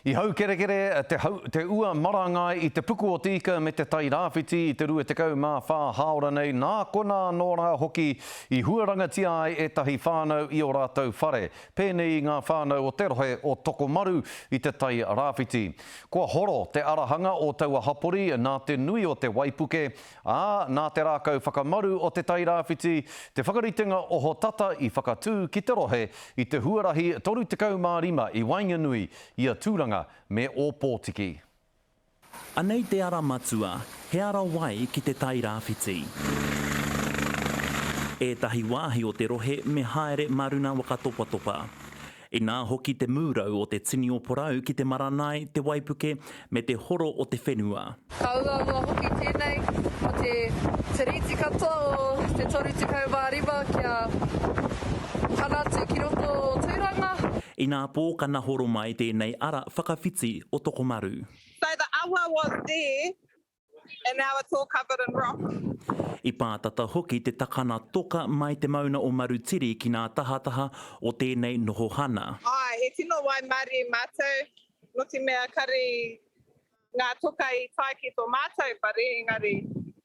I hau kere te ua marangai I te puku o tika me te tai rāwhiti I te rua te kau mā whā haora nei nā kona nōra hoki I huarangatia ai e tahi whānau I o rātou whare. Pēnei ngā whānau o te rohe o Tokomaru I te tai rāwhiti. Kua horo te arahanga o taua hapori nā te nui o te waipuke, nā te rākau whakamaru o te tai rāwhiti, te whakaritenga o ho tata I whakatū ki te rohe I te huarahi 35 I Wainganui, Ia Tūranga me o Pōtiki. Anei te ara matua, he ara wai ki te tai rāwhiti. E tahi wāhi o te rohe me haere maruna wakatopatopa. I nā hoki te mūrau o te tini o porau ki te maranai, te waipuke, me te horo o te whenua. Kaua ua hoki tēnei o te riti katoa o te 35 kia hanatu ki roto o Tūranga. I nā pōkana horo mai tēnei ara whakawhiti o Tokomaru. So the awa was there, and now it's all covered in rock. I pātata hoki te takana toka mai te mauna o Marutiri ki nā tahataha o tēnei noho hana. Ai, he tino wai Māori mātou, noti mea kare ngā toka I tai ki tō mātou, pare engari,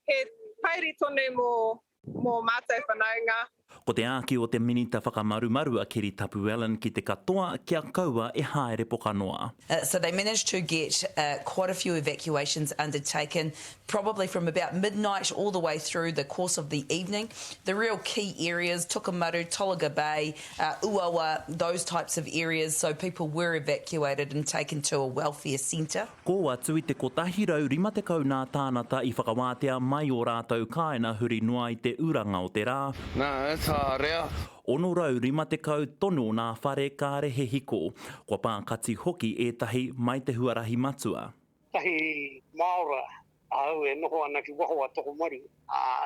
he pairi tonu mō mātou whanaunga. Ko te āki o te minita whakamarumaru a Kiri Tapu Allen ki te katoa kia kaua e haere pokanoa. So they managed to get quite a few evacuations undertaken, probably from about midnight all the way through the course of the evening. The real key areas, Tokomaru, Tolaga Bay, Uawa, those types of areas, so people were evacuated and taken to a welfare centre. Ko atu I te kotahi rau rima te kau nā tānata I whakawātea mai o rātou kāina huri noa I te uranga o te rā. Ono rau rima te kau tono nā whare kāre he hiko, kua pākati hoki e tahi mai te huarahi matua. Tahi maora, au e noho ana ki waho a Tokomaru.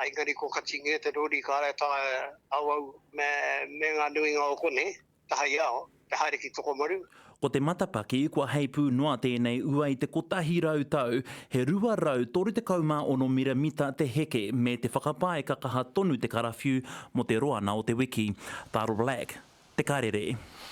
Engari ko katinge te rori kāre tae au me ngā nuinga o kone, tahi ao, te haere ki Tokomaru. Ko te matapaki, kua heipū noa tēnei ua I te kotahi rau tau, he rua rau 36 miramita te heke me te whakapae kakaha tonu te karawhiu mo te roana o te wiki. Taro Black, te karere.